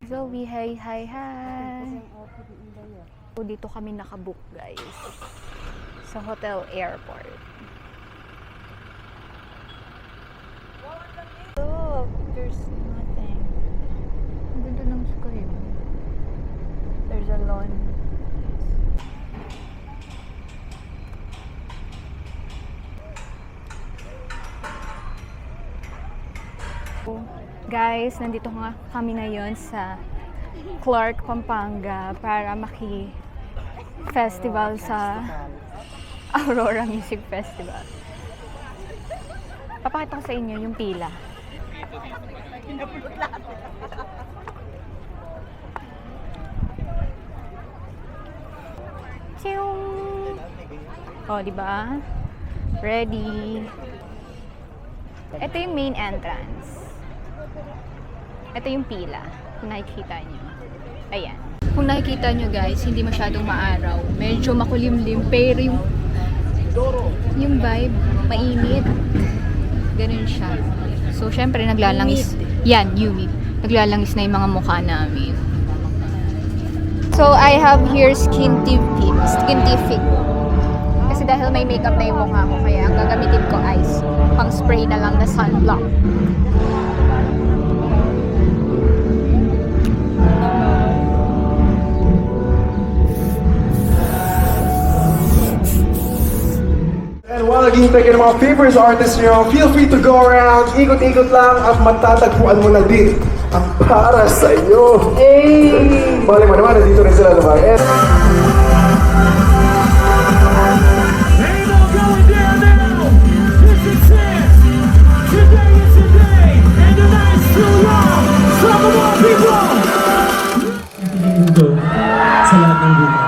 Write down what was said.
Zoe, hi, hi, hi. So, dito kami nakabook, guys. Sa Hotel Airport. Look, there's nothing. Ang ganda ng sky. There's a lawn. Guys, nandito nga kami ngayon sa Clark, Pampanga para maki-festival sa Aurora Music Festival. Papakita ko sa inyo yung pila. Tiyong! Oh, di ba? Ready. Ito yung main entrance. Ito yung pila. Kung nakikita nyo. Ayan. Kung nakikita nyo guys, hindi masyadong maaraw. Medyo makulimlim. Pero yung vibe, mainit. Ganun siya. So, syempre, naglalangis. Yan, humid. Naglalangis na yung mga mukha namin. So, I have here skin fit. Kasi dahil may makeup na yung mukha ko, kaya ang gagamitin ko is pang spray na lang na sunblock. And while naghihintay kayo ng mga favorite artists nyo, feel free to go around, ikot-ikot lang at matatagpuan mo na din ang para sa iyo. Hey! Bali mo naman, nandito rin sila naman. And... Sa lahat ng buhay.